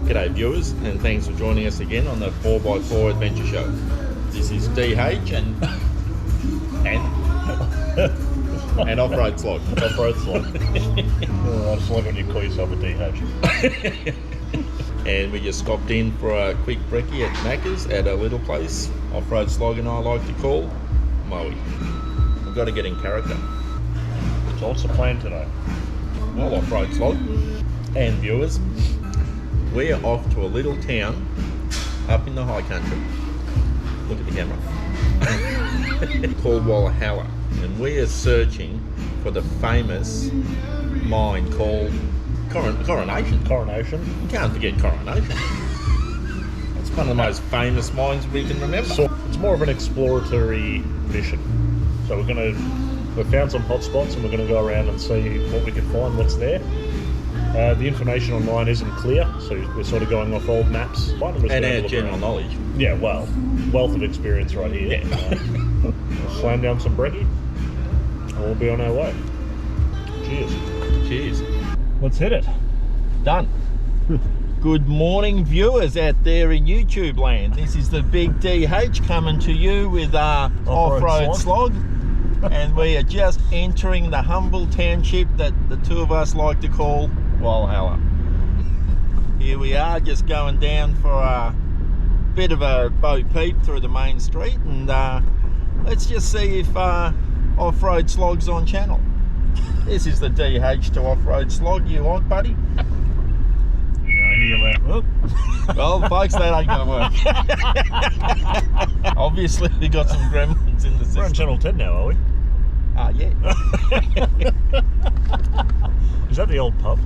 G'day viewers, and thanks for joining us again on the 4x4 Adventure Show. This is DH and Off-Road Slog. Off-Road Slog. I just like when you call yourself a DH. And we just stopped in for a quick brekkie at Macca's at a little place Off-Road Slog and I like to call Moe. We've got to get in character. So what's the plan today? Well, Off-Road Slog and viewers, we're off to a little town up in the high country. Look at the camera. Called Walhalla, and we are searching for the famous mine called Coronation. Coronation. You can't forget Coronation. It's one of the most famous mines we can remember. So it's more of an exploratory mission. So we've found some hot spots and we're going to go around and see what we can find, what's there. The information online isn't clear, so we're sort of going off old maps. And our general knowledge. Yeah, well, wealth of experience right here. Yeah. We'll slam down some brekkie and we'll be on our way. Cheers. Cheers. Let's hit it. Done. Good morning viewers out there in YouTube land. This is the big DH coming to you with Off-Road Slog. And we are just entering the humble township that the two of us like to call Walhalla. Here we are, just going down for a bit of a bo peep through the main street, and let's just see if Off-Road Slog's on channel. This is the DH to Off-Road Slog. You want, buddy? Well, folks, that ain't gonna work. Obviously, we got some gremlins in the system. We're on channel 10 now, are we? Yeah. Is that the old pub?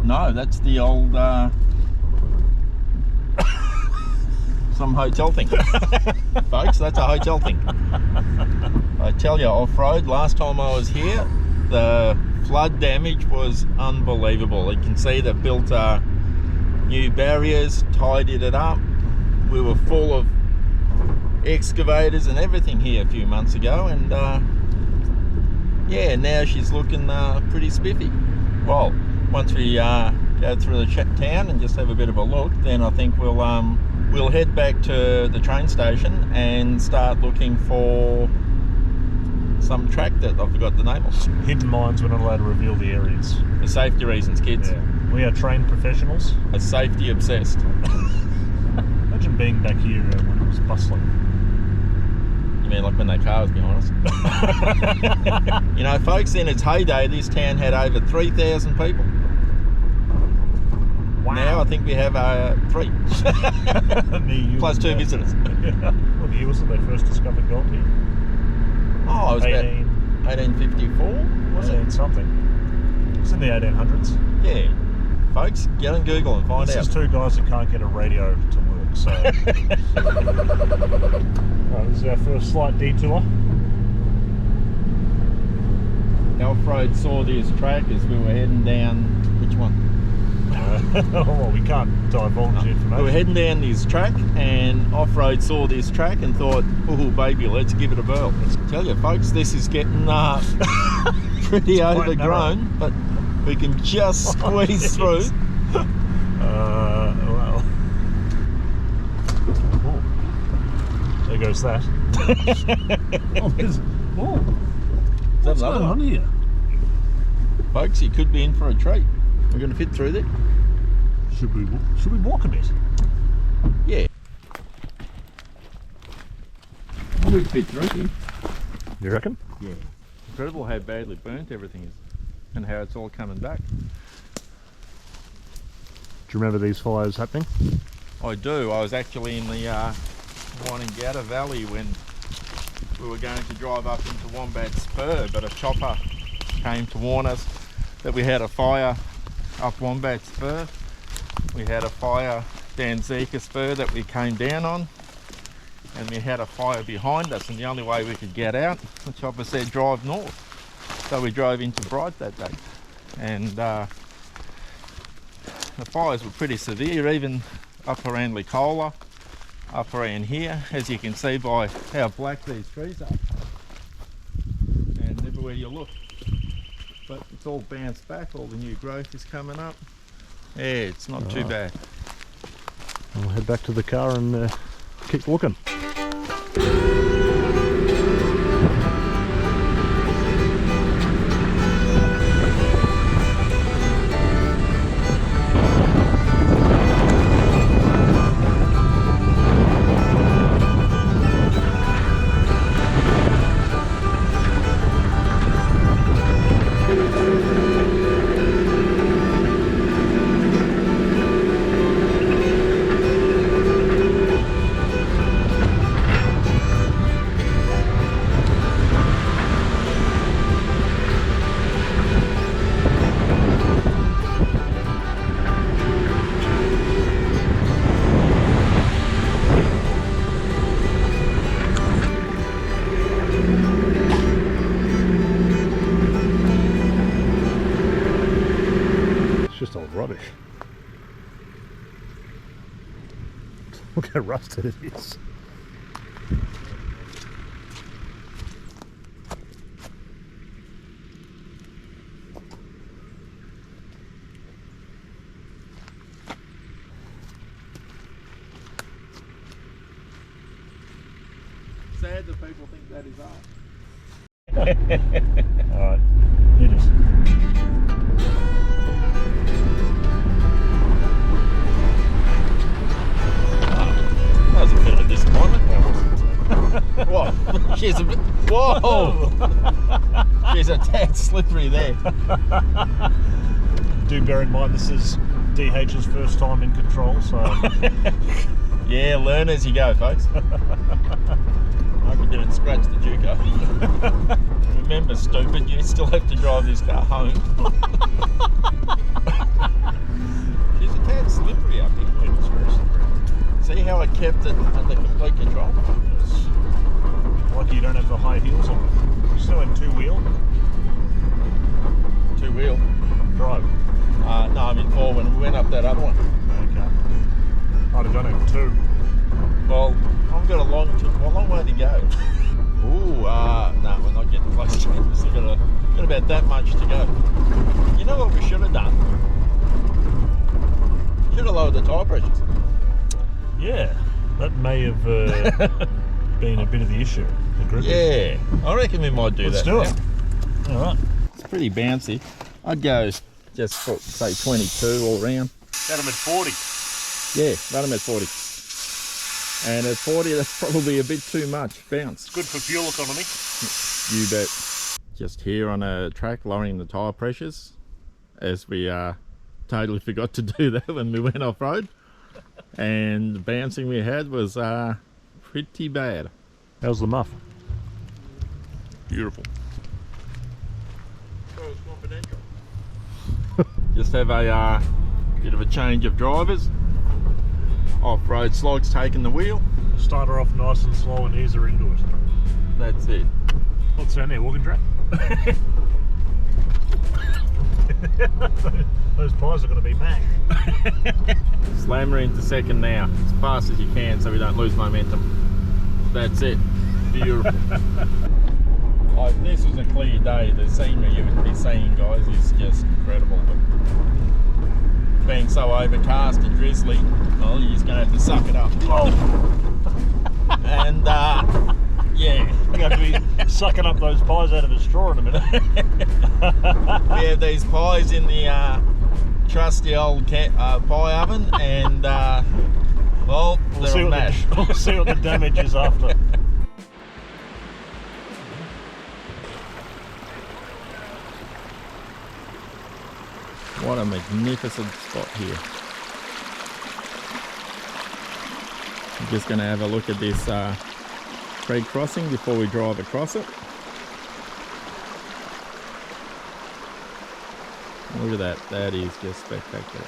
No, that's the old some hotel thing. Folks, that's a hotel thing. I tell you, off-road, last time I was here, the flood damage was unbelievable. You can see they built new barriers, tidied it up. We were full of excavators and everything here a few months ago, and yeah, now she's looking pretty spiffy. Well, once we go through the town and just have a bit of a look, then I think we'll head back to the train station and start looking for some track that I forgot the name of. Hidden mines, we're not allowed to reveal the areas. For safety reasons, kids. Yeah. We are trained professionals. Safety obsessed. Imagine being back here when it was bustling. You mean like when that car was behind us? You know, folks, in its heyday, this town had over 3,000 people. Wow. Now I think we have 3. Plus 2 visitors. Yeah. What year was it they first discovered gold here? Oh, it was about 1854, was it? Something. It was in the 1800s. Yeah. Folks, get on Google and find out. This is two guys that can't get a radio to work, so... Right, this is our first slight detour. Off-Road saw this track as we were heading down... Which one? Well, we can't divulge the information. We were heading down this track, and Off-Road saw this track and thought, oh baby, let's give it a whirl. I tell you folks, this is getting pretty overgrown, but we can just squeeze through. Well. Oh. There goes that. What's going on here? Folks, you could be in for a treat. We're going to fit through there. Should we walk a bit? Yeah. We'd fit through here. You reckon? Yeah. Incredible how badly burnt everything is and how it's all coming back. Do you remember these fires happening? I do. I was actually in the Walhalla Valley when we were going to drive up into Wombat Spur, but a chopper came to warn us that we had a fire up Wombat Spur. We had a fire down Zika Spur that we came down on, and we had a fire behind us, and the only way we could get out, the chopper said drive north. So we drove into Bright that day, and the fires were pretty severe, even up around Licola, up around here, as you can see by how black these trees are, and everywhere you look. But it's all bounced back, all the new growth is coming up. Yeah, it's not too bad. I'll head back to the car and keep looking. Just old rubbish. Look how rusted it is. Sad that people think that is art. Alright, hit us. That was a bit of a disappointment. Whoa, she's a bit. Whoa! She's a tad slippery there. Do bear in mind this is DH's first time in control, so. Yeah, learn as you go, folks. I hope you didn't scratch the Juco. Remember, stupid, you still have to drive this car home. She's a tad slippery, I think. Yeah, it's very slippery. See how I kept it under complete control? It's lucky you don't have the high heels on it. You're still in two-wheel? Two-wheel. Drive. No, I'm in four when we went up that other one. Okay. I'd have done it in two. Well, I've got a long way to go. Ooh, no, we're not getting close to it. We've still got about that much to go. You know what we should have done? Should have lowered the tyre pressures. Yeah, that may have been a bit of the issue. The grip. Yeah, I reckon we might do Let's that. do it. All right. It's pretty bouncy. I'd go just for, say 22 all round. Set them at 40. Yeah, run them at 40. And at 40, that's probably a bit too much bounce. It's good for fuel economy. You bet. Just here on a track, lowering the tyre pressures, as we totally forgot to do that when we went off-road. And the bouncing we had was pretty bad. How's the muff? Beautiful. So it's confidential. Just have a bit of a change of drivers. Off-Road Slog's taking the wheel. Start her off nice and slow and ease her into it. That's it. What's down there, walking track? Those tyres are going to be mashed. Slam her into second now, as fast as you can so we don't lose momentum. That's it. Beautiful. If this was a clear day, the scenery you would be seeing, guys, is just incredible. But being so overcast and drizzly, well, you're just going to have to suck it up. And yeah, We're going to be sucking up those pies out of a straw in a minute. we have these pies in the trusty old pie oven, and well, they're on mash. We'll see what the damage is after. What a magnificent spot here. I'm just going to have a look at this creek crossing before we drive across it. Look at that, that is just spectacular.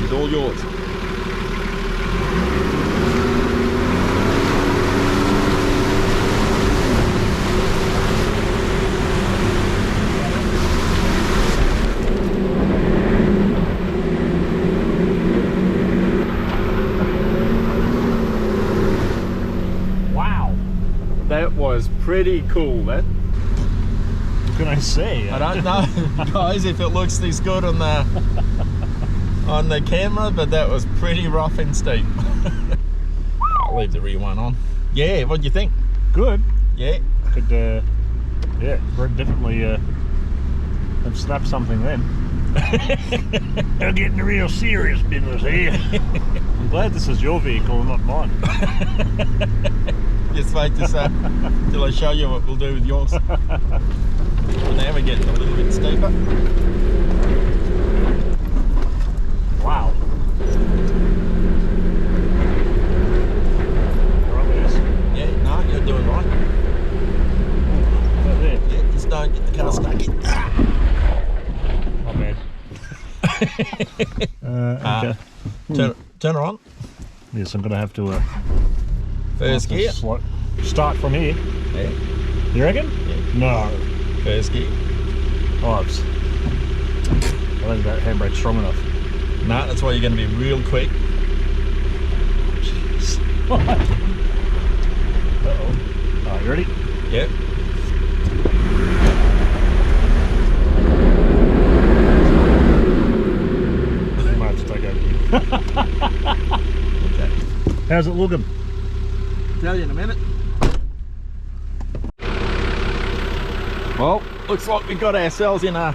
It's all yours. That was pretty cool, that. What can I say? I don't know, guys, if it looks this good on the camera, but that was pretty rough and steep. I'll leave the rear one on. Yeah, what do you think? Good. Yeah. Could, yeah, definitely have snapped something then. We're getting real serious business here. I'm glad this is your vehicle and not mine. Just wait till I show you what we'll do with yours. Now we're getting a little bit steeper. Wow. Yeah, no, you're doing right. Oh, there. Yeah, just don't get the car stuck in. Oh man. Okay. Turn her on. Yes, I'm gonna have to First gear. Start from here. Yeah. You reckon? Yeah. No. First gear. Oh, I don't think that handbrake's strong enough. No, that's why you're going to be real quick. Jeez. Uh-oh. Alright, you ready? Yep. You might have to take over. Okay. How's it looking? Tell you in a minute. Well, looks like we got ourselves in a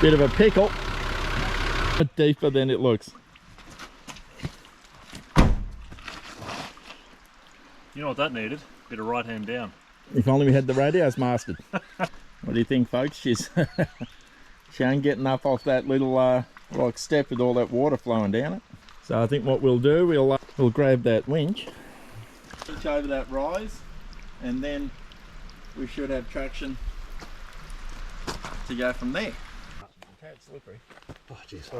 bit of a pickle. A bit deeper than it looks. You know what that needed? A bit of right hand down. If only we had the radios mastered. What do you think, folks? She ain't getting up off that little like step with all that water flowing down it. So I think what we'll do, we'll grab that winch, reach over that rise, and then we should have traction to go from there. Okay, it's slippery. Oh jeez.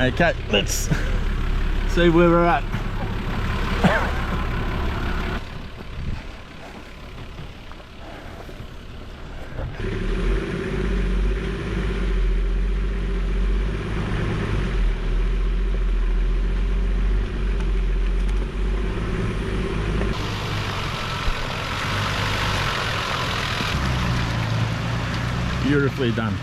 Okay, let's see where we're at. Beautifully done.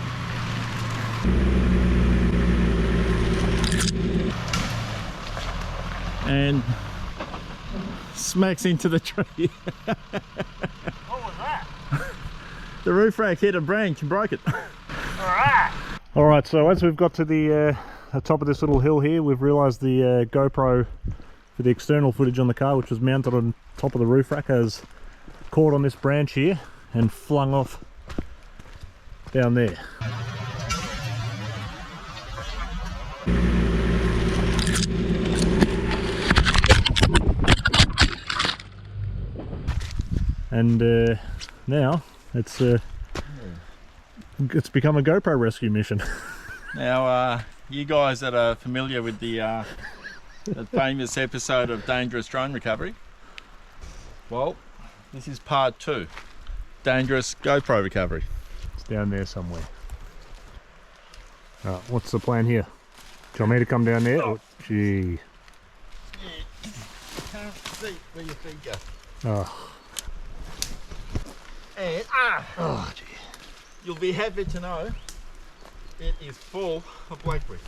And smacks into the tree. What was that? The roof rack hit a branch and broke it. Alright, so as we've got to the top of this little hill here, we've realised the GoPro for the external footage on the car, which was mounted on top of the roof rack, has caught on this branch here and flung off down there. And now it's become a GoPro rescue mission. Now, you guys that are familiar with the famous episode of Dangerous Drone Recovery, well, this is part 2, Dangerous GoPro Recovery. It's down there somewhere. What's the plan here? Do you want me to come down there? Oh, gee. Yeah, can't see where your feet go. Oh. And, Oh, gee. You'll be happy to know it is full of blackberry.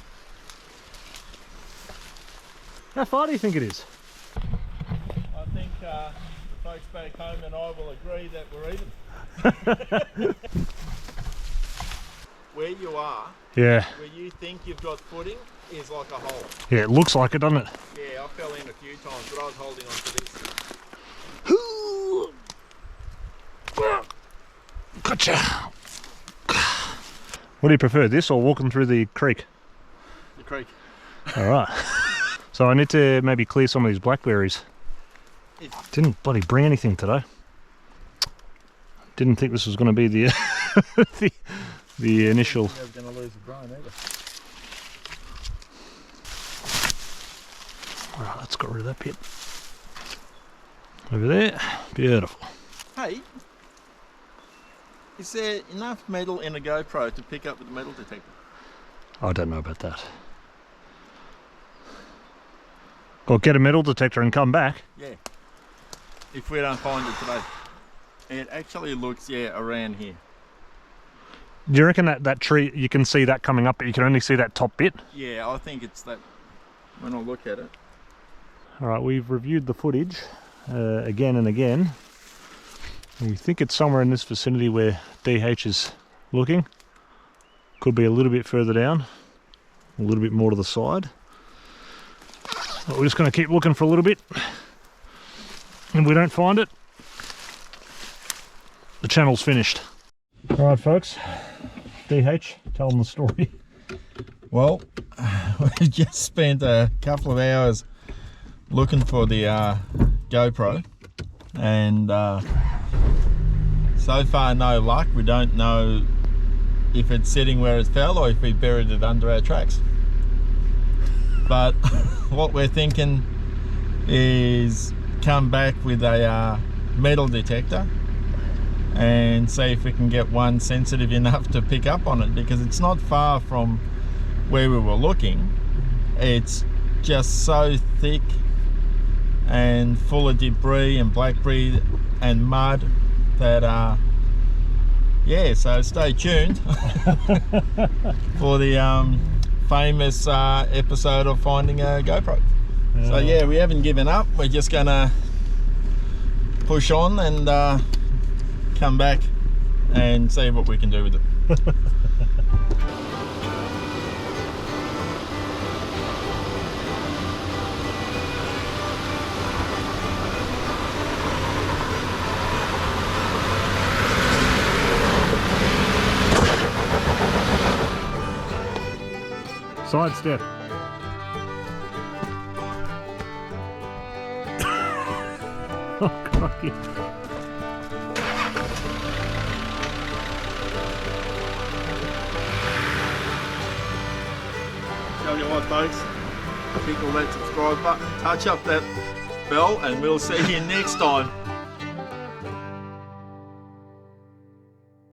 How far do you think it is? I think the folks back home and I will agree that we're even. Where you are, Yeah. where you think you've got footing, is like a hole. Yeah, it looks like it, doesn't it? Yeah, I fell in a few times, but I was holding on to this. Gotcha. What do you prefer, this or walking through the creek? The creek. Alright. So I need to maybe clear some of these blackberries. Didn't bloody bring anything today. Didn't think this was going to be the the initial. I was going to lose a drone either. Alright, let's get rid of that pit. Over there. Beautiful. Hey, is there enough metal in a GoPro to pick up with the metal detector? I don't know about that. Or get a metal detector and come back. Yeah. If we don't find it today. It actually looks, yeah, around here. Do you reckon that tree, you can see that coming up, but you can only see that top bit? Yeah, I think it's that when I look at it. Alright, we've reviewed the footage again and again. We think it's somewhere in this vicinity where DH is looking. Could be a little bit further down, a little bit more to the side. But we're just going to keep looking for a little bit. And if we don't find it, the channel's finished. Alright folks, DH, tell them the story. Well, we just spent a couple of hours looking for the GoPro, and so far no luck. We don't know if it's sitting where it fell or if we buried it under our tracks. But what we're thinking is come back with a metal detector and see if we can get one sensitive enough to pick up on it, because it's not far from where we were looking. It's just so thick and full of debris and blackberry and mud that yeah, so stay tuned for the famous episode of finding a GoPro. So yeah, we haven't given up. We're just gonna push on and come back and see what we can do with it. Side step. Oh, crikey. Tell you what folks, click on that subscribe button, touch up that bell, and we'll see you next time.